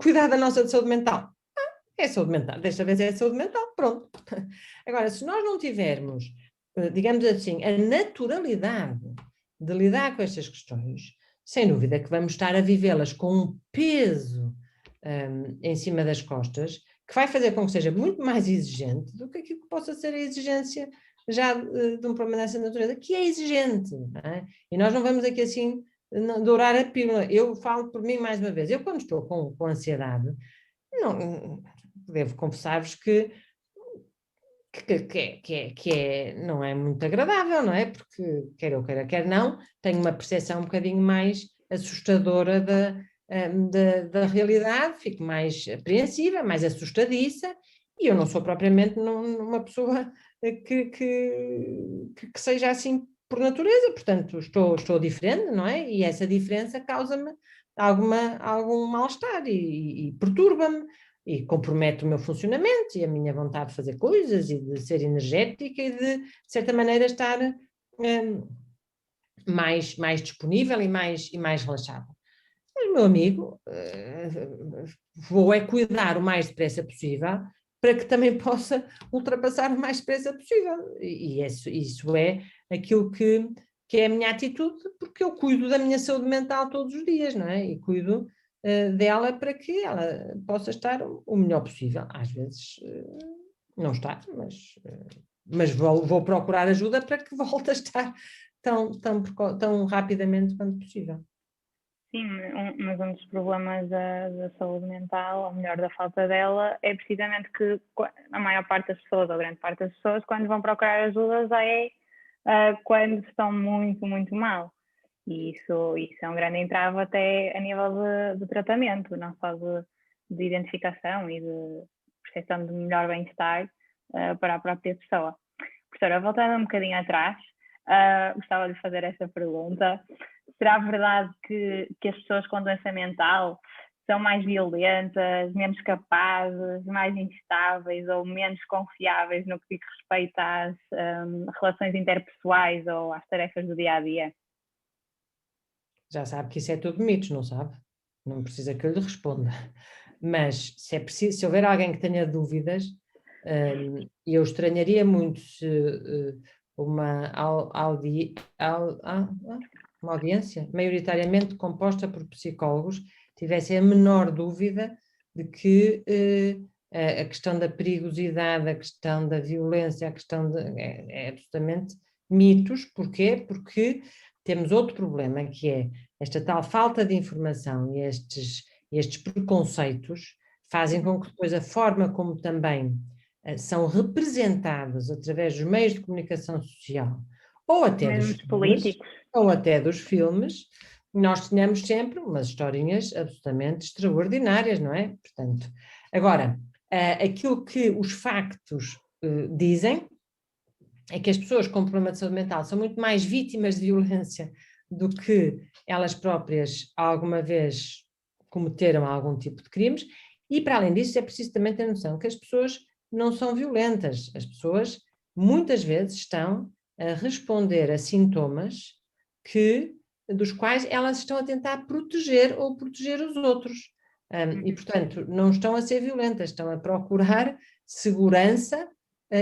cuidar da nossa saúde mental, é saúde mental, desta vez é saúde mental, pronto. Agora, se nós não tivermos, digamos assim, a naturalidade de lidar com estas questões, sem dúvida que vamos estar a vivê-las com um peso em cima das costas, que vai fazer com que seja muito mais exigente do que aquilo que possa ser a exigência já de um problema dessa natureza, que é exigente, não é? E nós não vamos aqui assim dourar a pílula. Eu falo por mim mais uma vez, eu quando estou com ansiedade, não, devo confessar-vos que não é muito agradável, não é? Porque, quer eu queira, quer não, tenho uma percepção um bocadinho mais assustadora da realidade, fico mais apreensiva, mais assustadiça, e eu não sou propriamente uma pessoa que seja assim por natureza, portanto estou diferente, não é? E essa diferença causa-me algum mal-estar e perturba-me e compromete o meu funcionamento e a minha vontade de fazer coisas e de ser energética e de certa maneira estar mais disponível e mais relaxado. Mas, meu amigo, vou cuidar o mais depressa possível para que também possa ultrapassar o mais depressa possível. E isso é aquilo que é a minha atitude, porque eu cuido da minha saúde mental todos os dias, não é? E cuido dela para que ela possa estar o melhor possível. Às vezes não está, mas vou procurar ajuda para que volte a estar tão rapidamente quanto possível. Sim, mas um dos problemas da saúde mental, ou melhor, da falta dela, é precisamente que a maior parte das pessoas, ou grande parte das pessoas, quando vão procurar ajuda, já é quando estão muito, muito mal. E isso é um grande entrave até a nível de tratamento, não só de identificação e de percepção de melhor bem-estar para a própria pessoa. Professora, voltando um bocadinho atrás, gostava de fazer essa pergunta. Será verdade que as pessoas com doença mental são mais violentas, menos capazes, mais instáveis ou menos confiáveis no que diz respeito às relações interpessoais ou às tarefas do dia-a-dia? Já sabe que isso é tudo mitos, não sabe? Não precisa que eu lhe responda. Mas se é preciso, se houver alguém que tenha dúvidas, eu estranharia muito se uma audiência maioritariamente composta por psicólogos tivesse a menor dúvida de que a questão da perigosidade, a questão da violência, a questão é absolutamente mitos. Porquê? Porque temos outro problema, que é esta tal falta de informação e estes preconceitos fazem com que depois a forma como também são representados através dos meios de comunicação social ou até dos filmes, políticos, ou até dos filmes, nós tenhamos sempre umas historinhas absolutamente extraordinárias, não é? Portanto, agora, aquilo que os factos dizem é que as pessoas com problema de saúde mental são muito mais vítimas de violência do que elas próprias alguma vez cometeram algum tipo de crimes, e para além disso é preciso também ter noção que as pessoas não são violentas, as pessoas muitas vezes estão a responder a sintomas que dos quais elas estão a tentar proteger ou proteger os outros. E, portanto, não estão a ser violentas, estão a procurar segurança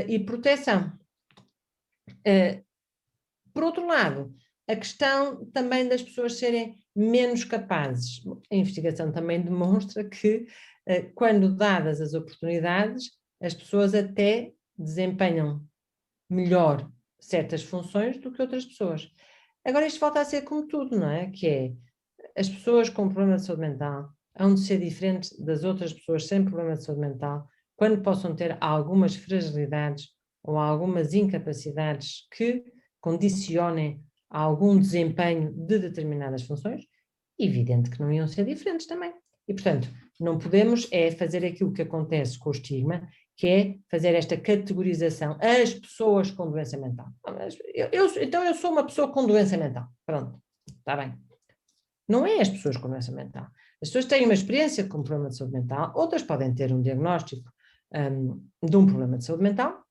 e proteção. Por outro lado, a questão também das pessoas serem menos capazes. A investigação também demonstra que, quando dadas as oportunidades, as pessoas até desempenham melhor certas funções do que outras pessoas. Agora, isto volta a ser como tudo, não é? Que é, as pessoas com problema de saúde mental hão de ser diferentes das outras pessoas sem problema de saúde mental, quando possam ter algumas fragilidades ou algumas incapacidades que condicionem algum desempenho de determinadas funções, evidente que não iam ser diferentes também. E, portanto, não podemos fazer aquilo que acontece com o estigma, que é fazer esta categorização, as pessoas com doença mental. Então eu sou uma pessoa com doença mental, pronto, está bem. Não é as pessoas com doença mental. As pessoas têm uma experiência com problema de saúde mental, outras podem ter um diagnóstico de um problema de saúde mental,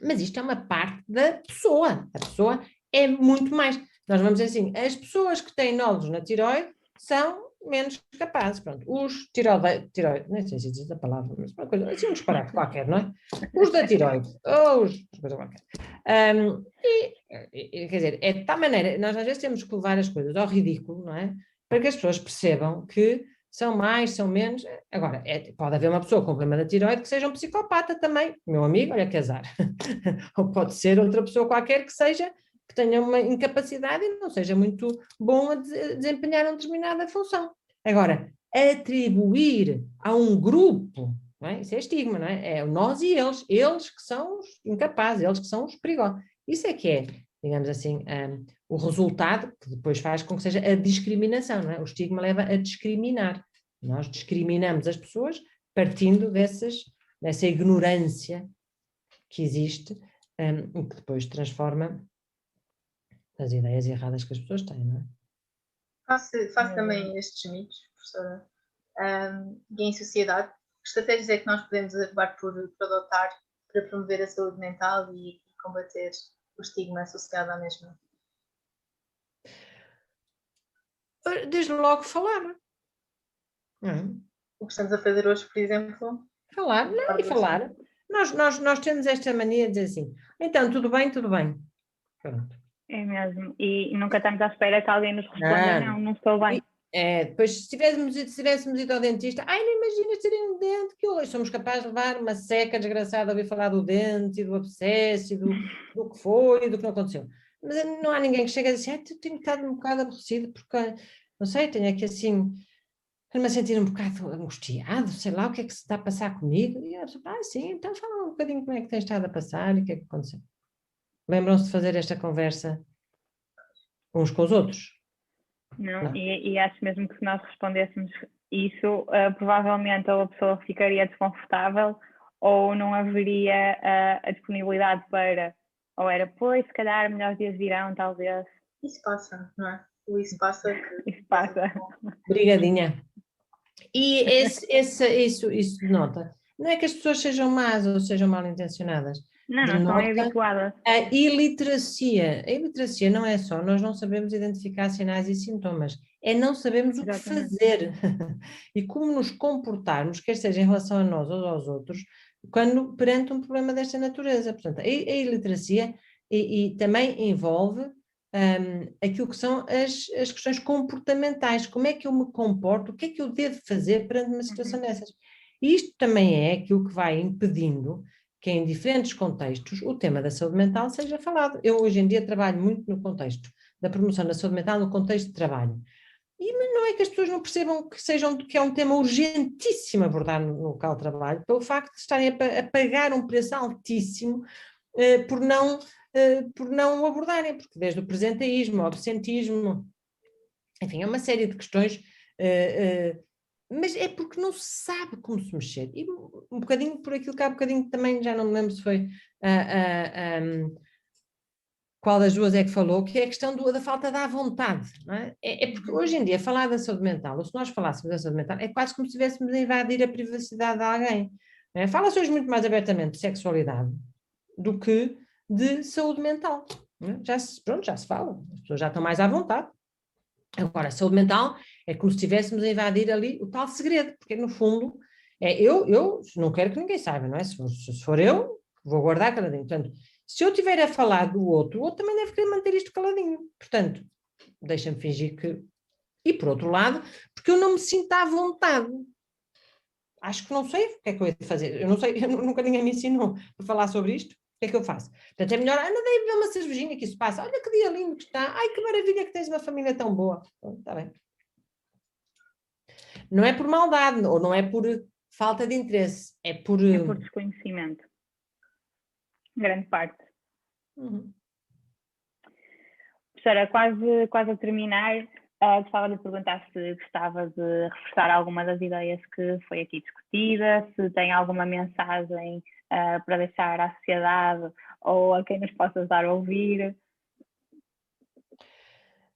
mas isto é uma parte da pessoa. A pessoa é muito mais. Nós vamos dizer assim, as pessoas que têm nódulos na tireoide são menos capazes. Pronto, os tireoide, nem sei se diz a palavra, mas uma coisa, assim um disparate qualquer, não é? Os da tireoide, ou os, coisa qualquer. Quer dizer, é de tal maneira, nós às vezes temos que levar as coisas ao ridículo, não é? Para que as pessoas percebam que são mais, são menos. Agora, pode haver uma pessoa com problema da tireoide que seja um psicopata também, meu amigo, olha que azar. Ou pode ser outra pessoa qualquer que tenha uma incapacidade e não seja muito bom a desempenhar uma determinada função. Agora, atribuir a um grupo, não é? Isso é estigma, não é? É nós e eles que são os incapazes, eles que são os perigosos. Isso é que é, digamos assim, o resultado que depois faz com que seja a discriminação, não é? O estigma leva a discriminar. Nós discriminamos as pessoas partindo dessa ignorância que existe e que depois transforma as ideias erradas que as pessoas têm, não é? Faço também estes mitos, professora. E em sociedade, que estratégias é que nós podemos acabar por adotar para promover a saúde mental e combater o estigma associado à mesma? Desde logo falar. Não é? O que estamos a fazer hoje, por exemplo? Falar, não, e falar. Nós temos esta mania de dizer assim, então, tudo bem, tudo bem. Pronto. É mesmo. E nunca estamos à espera que alguém nos responda, não estou bem. Depois, se tivéssemos ido ao dentista, não imaginas terem um dente, que hoje somos capazes de levar uma seca desgraçada a ouvir falar do dente, e do abscesso, e do que foi, e do que não aconteceu. Mas não há ninguém que chegue a dizer, tenho estado um bocado aborrecido, porque, não sei, tenho aqui assim, me a sentir um bocado angustiado, sei lá, o que é que se está a passar comigo? E a pessoa, sim, então fala um bocadinho como é que tens estado a passar e o que é que aconteceu. Lembram-se de fazer esta conversa uns com os outros? Não. E acho mesmo que se nós respondêssemos isso, provavelmente ou a pessoa ficaria desconfortável ou não haveria a disponibilidade para, ou era, pois, se calhar melhores dias virão, talvez. Isso passa, não é? Isso passa. Isso passa. Obrigadinha. E isso denota. Não é que as pessoas sejam más ou sejam mal intencionadas. Não estão habituadas. A iliteracia não é só nós não sabemos identificar sinais e sintomas, é não sabemos o que fazer e como nos comportarmos, quer seja em relação a nós ou aos outros, quando perante um problema desta natureza. Portanto, a iliteracia e também envolve aquilo que são as questões comportamentais, como é que eu me comporto, o que é que eu devo fazer perante uma situação dessas. E isto também é aquilo que vai impedindo que em diferentes contextos o tema da saúde mental seja falado. Eu hoje em dia trabalho muito no contexto da promoção da saúde mental, no contexto de trabalho. Mas não é que as pessoas não percebam que é um tema urgentíssimo abordar no local de trabalho, pelo facto de estarem a pagar um preço altíssimo por não o abordarem, porque desde o presenteísmo, o absentismo, enfim, é uma série de questões, mas é porque não se sabe como se mexer. E um bocadinho por aquilo que há bocadinho também, já não me lembro se foi qual das duas é que falou, que é a questão da falta da vontade. Não é? É porque hoje em dia falar da saúde mental, ou se nós falássemos da saúde mental, é quase como se estivéssemos a invadir a privacidade de alguém. Fala-se hoje muito mais abertamente de sexualidade do que de saúde mental. Já se fala, as pessoas já estão mais à vontade. Agora, a saúde mental é como se estivéssemos a invadir ali o tal segredo, porque no fundo, eu não quero que ninguém saiba, não é? Se for eu, vou guardar caladinho. Portanto, se eu estiver a falar do outro, o outro também deve querer manter isto caladinho. Portanto, deixa-me fingir que... E por outro lado, porque eu não me sinto à vontade. Acho que não sei o que é que eu ia fazer. Eu não sei, nunca ninguém me ensinou a falar sobre isto. O que é que eu faço? Portanto, é melhor, anda daí beber uma cervejinha que isso passa. Olha que dia lindo que está. Ai, que maravilha que tens uma família tão boa. Está bem. Não é por maldade, ou não é por falta de interesse, é por... É por desconhecimento. Grande parte. Uhum. Professora, quase a terminar, gostava de perguntar se gostava de reforçar alguma das ideias que foi aqui discutida, se tem alguma mensagem para deixar à sociedade ou a quem nos possa dar a ouvir.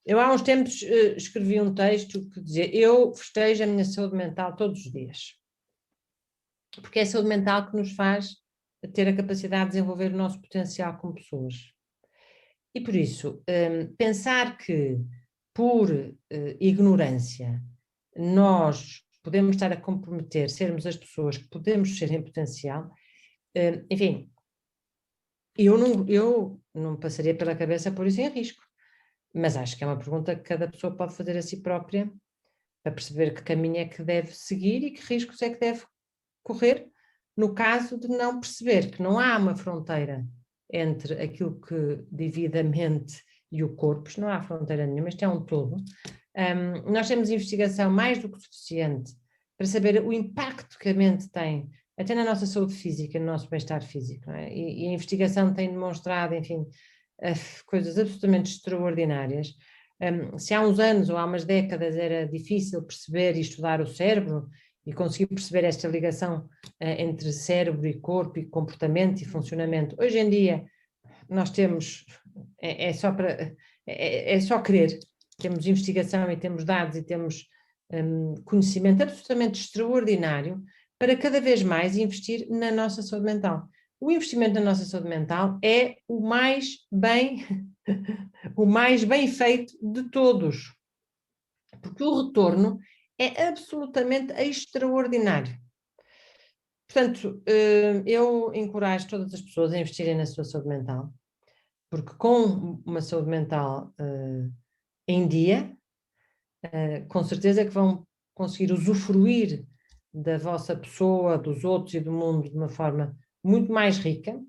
Eu há uns tempos escrevi um texto que dizia: eu festejo a minha saúde mental todos os dias. Porque é a saúde mental que nos faz ter a capacidade de desenvolver o nosso potencial como pessoas. E por isso, pensar que por ignorância nós podemos estar a comprometer sermos as pessoas que podemos ser em potencial, enfim, eu não me passaria pela cabeça pôr isso em risco. Mas acho que é uma pergunta que cada pessoa pode fazer a si própria para perceber que caminho é que deve seguir e que riscos é que deve correr no caso de não perceber que não há uma fronteira entre aquilo que divide a mente e o corpo, isto não há fronteira nenhuma, isto é um todo. Nós temos investigação mais do que suficiente para saber o impacto que a mente tem, até na nossa saúde física, no nosso bem-estar físico, não é? E a investigação tem demonstrado, enfim, coisas absolutamente extraordinárias. Se há uns anos ou há umas décadas era difícil perceber e estudar o cérebro e conseguir perceber esta ligação entre cérebro e corpo e comportamento e funcionamento, hoje em dia nós temos, é só querer, temos investigação e temos dados e temos conhecimento absolutamente extraordinário para cada vez mais investir na nossa saúde mental. O investimento na nossa saúde mental é o mais bem feito de todos, porque o retorno é absolutamente extraordinário. Portanto, eu encorajo todas as pessoas a investirem na sua saúde mental, porque com uma saúde mental em dia, com certeza que vão conseguir usufruir da vossa pessoa, dos outros e do mundo de uma forma muito mais rica.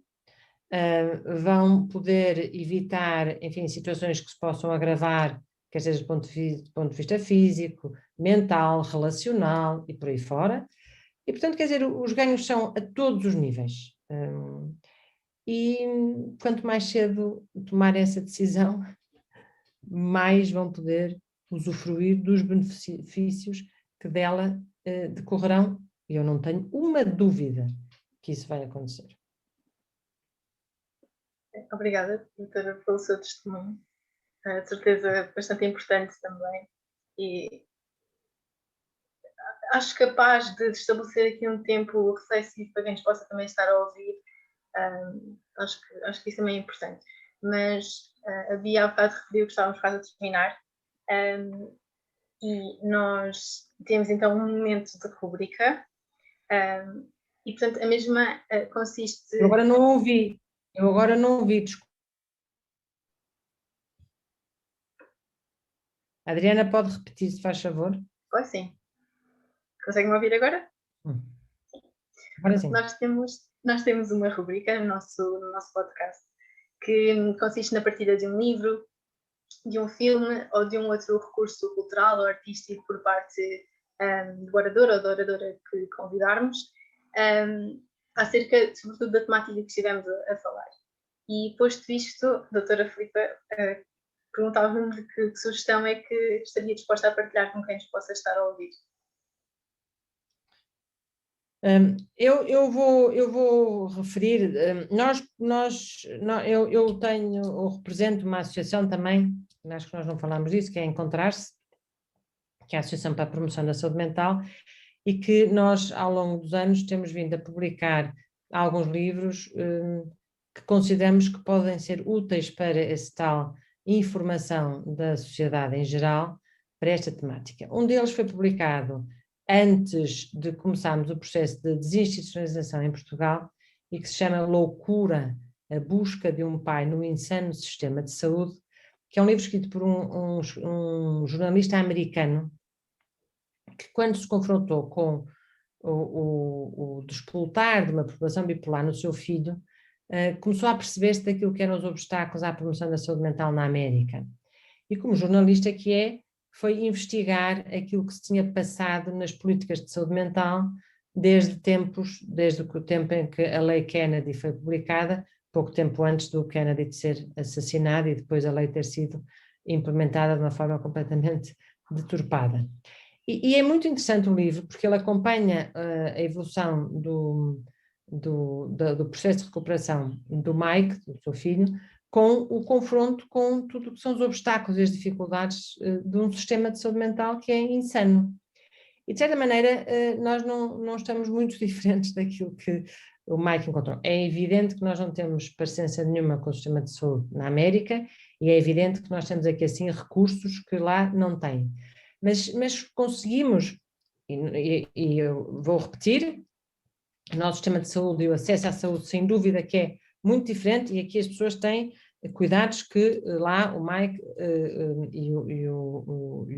Vão poder evitar, enfim, situações que se possam agravar, quer seja do ponto de vista físico, mental, relacional e por aí fora. E, portanto, quer dizer, os ganhos são a todos os níveis. E quanto mais cedo tomar essa decisão, mais vão poder usufruir dos benefícios que dela decorrerão. E eu não tenho uma dúvida que isso vai acontecer. Obrigada, doutora, pelo seu testemunho. De certeza bastante importante também. E acho capaz de estabelecer aqui um tempo reflexivo para quem nos possa também estar a ouvir. Acho que isso também é importante. Mas havia há bocado referiu que estávamos quase a terminar. E nós temos então um momento de rúbrica. E portanto a mesma consiste... Eu agora não ouvi, desculpa. Adriana, pode repetir, se faz favor? Pode sim. Conseguem-me ouvir agora? Agora sim. Nós temos uma rubrica no nosso podcast que consiste na partilha de um livro, de um filme ou de um outro recurso cultural ou artístico por parte do orador ou da oradora que convidarmos, acerca, sobretudo, da temática que estivemos a falar. E, posto isto, doutora Filipa, perguntava-me que sugestão é que estaria disposta a partilhar com quem nos possa estar a ouvir. Eu vou referir, eu represento uma associação também, acho que nós não falámos disso, que é Encontrar-se, que é a Associação para a Promoção da Saúde Mental, e que nós, ao longo dos anos, temos vindo a publicar alguns livros que consideramos que podem ser úteis para essa tal informação da sociedade em geral, para esta temática. Um deles foi publicado antes de começarmos o processo de desinstitucionalização em Portugal e que se chama Loucura, a busca de um pai no insano sistema de saúde, que é um livro escrito por um jornalista americano que, quando se confrontou com o despoltar de uma população bipolar no seu filho, começou a perceber-se daquilo que eram os obstáculos à promoção da saúde mental na América. E como jornalista que é, foi investigar aquilo que se tinha passado nas políticas de saúde mental desde o tempo em que a Lei Kennedy foi publicada, pouco tempo antes do Kennedy de ser assassinado e depois a lei ter sido implementada de uma forma completamente deturpada. E é muito interessante o livro, porque ele acompanha a evolução do processo de recuperação do Mike, do seu filho, com o confronto com tudo o que são os obstáculos e as dificuldades de um sistema de saúde mental que é insano. E, de certa maneira, nós não estamos muito diferentes daquilo que o Mike encontrou. É evidente que nós não temos parecência nenhuma com o sistema de saúde na América e é evidente que nós temos aqui, assim, recursos que lá não têm. Mas conseguimos, e eu vou repetir, o nosso sistema de saúde e o acesso à saúde, sem dúvida que é muito diferente, e aqui as pessoas têm cuidados que lá o Mike e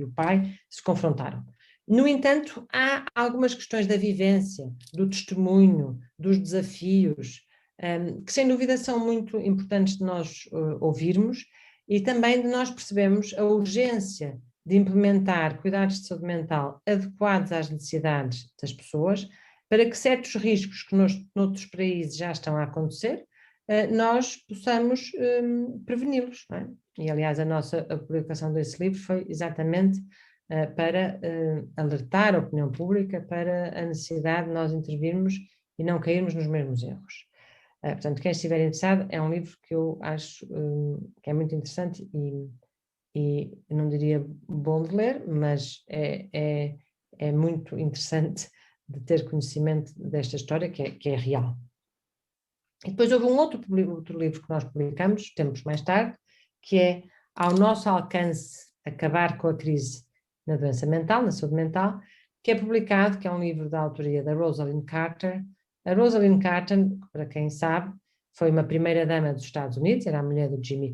o pai se confrontaram. No entanto, há algumas questões da vivência, do testemunho, dos desafios, que sem dúvida são muito importantes de nós ouvirmos e também de nós percebermos a urgência de implementar cuidados de saúde mental adequados às necessidades das pessoas, para que certos riscos que noutros países já estão a acontecer, nós possamos preveni-los. Não é? E, aliás, a publicação desse livro foi exatamente para alertar a opinião pública para a necessidade de nós intervirmos e não cairmos nos mesmos erros. Portanto, quem estiver interessado, é um livro que eu acho que é muito interessante e não diria bom de ler, mas é muito interessante de ter conhecimento desta história que é real. E depois houve um outro livro que nós publicamos, tempos mais tarde, que é Ao Nosso Alcance, Acabar com a Crise na Doença Mental, na Saúde Mental, que é publicado, que é um livro da autoria da Rosalind Carter. A Rosalind Carter, para quem sabe, foi uma primeira-dama dos Estados Unidos, era a mulher do Jimmy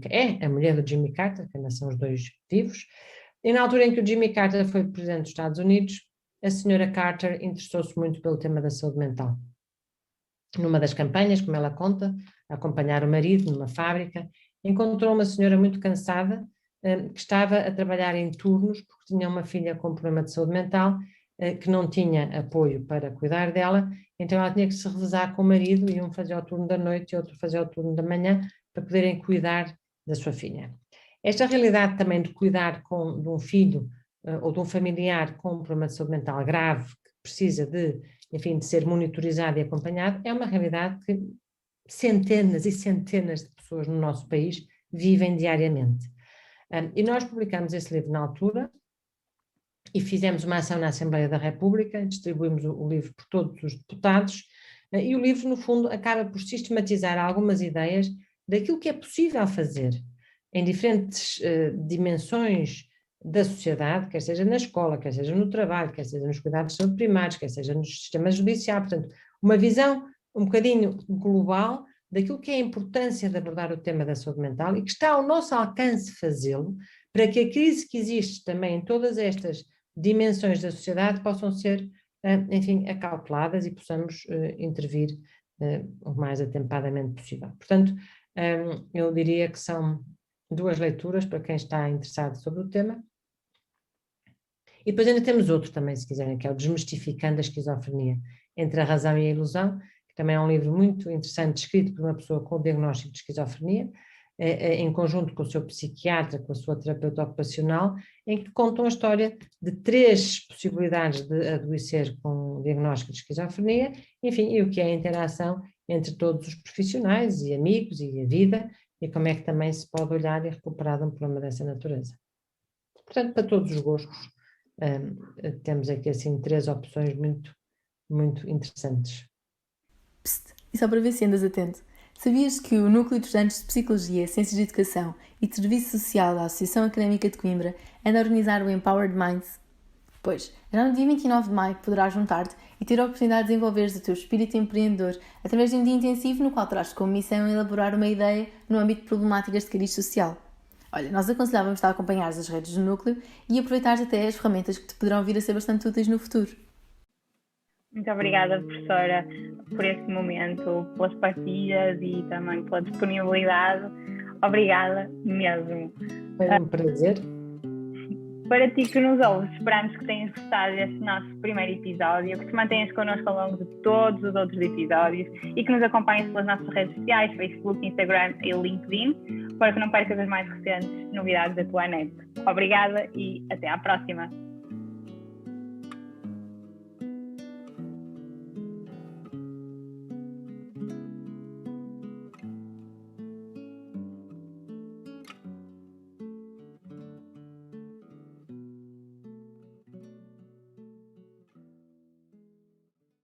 Carter, que ainda são os dois vivos, e na altura em que o Jimmy Carter foi presidente dos Estados Unidos, a senhora Carter interessou-se muito pelo tema da saúde mental. Numa das campanhas, como ela conta, a acompanhar o marido numa fábrica, encontrou uma senhora muito cansada, que estava a trabalhar em turnos, porque tinha uma filha com problema de saúde mental, que não tinha apoio para cuidar dela, então ela tinha que se revezar com o marido, e um fazia o turno da noite e outro fazia o turno da manhã, para poderem cuidar da sua filha. Esta realidade também de cuidar de um filho ou de um familiar com um problema de saúde mental grave, que precisa de ser monitorizado e acompanhado, é uma realidade que centenas e centenas de pessoas no nosso país vivem diariamente. E nós publicamos esse livro na altura e fizemos uma ação na Assembleia da República, distribuímos o livro por todos os deputados, e o livro, no fundo, acaba por sistematizar algumas ideias daquilo que é possível fazer em diferentes dimensões da sociedade, quer seja na escola, quer seja no trabalho, quer seja nos cuidados de saúde primários, quer seja no sistema judicial. Portanto, uma visão um bocadinho global daquilo que é a importância de abordar o tema da saúde mental e que está ao nosso alcance fazê-lo, para que a crise que existe também em todas estas dimensões da sociedade possam ser, acalculadas e possamos intervir o mais atempadamente possível. Portanto, eu diria que são duas leituras para quem está interessado sobre o tema. E depois ainda temos outro também, se quiserem, que é o Desmistificando a Esquizofrenia, entre a Razão e a Ilusão, que também é um livro muito interessante, escrito por uma pessoa com diagnóstico de esquizofrenia, em conjunto com o seu psiquiatra, com a sua terapeuta ocupacional, em que contam a história de 3 possibilidades de adoecer com diagnóstico de esquizofrenia, enfim, e o que é a interação entre todos os profissionais e amigos e a vida, e como é que também se pode olhar e recuperar de um problema dessa natureza. Portanto, para todos os gostos, temos aqui assim 3 opções muito, muito interessantes. Psst, e só para ver se andas atento, Sabias que o Núcleo de Estudantes de Psicologia, Ciências de Educação e de Serviço Social da Associação Académica de Coimbra anda a organizar o Empowered Minds? Pois, já no dia 29 de maio poderás juntar-te e ter a oportunidade de desenvolveres o teu espírito empreendedor através de um dia intensivo no qual terás como missão elaborar uma ideia no âmbito de problemáticas de cariz social. Olha, nós aconselhávamos-te a acompanhares as redes do Núcleo e aproveitares até as ferramentas que te poderão vir a ser bastante úteis no futuro. Muito obrigada, professora, por este momento, pelas partilhas e também pela disponibilidade. Obrigada mesmo. Foi um prazer. Para ti que nos ouves, esperamos que tenhas gostado deste nosso primeiro episódio, que te mantenhas connosco ao longo de todos os outros episódios e que nos acompanhes pelas nossas redes sociais, Facebook, Instagram e LinkedIn, para que não percas as mais recentes novidades da tua net. Obrigada e até à próxima!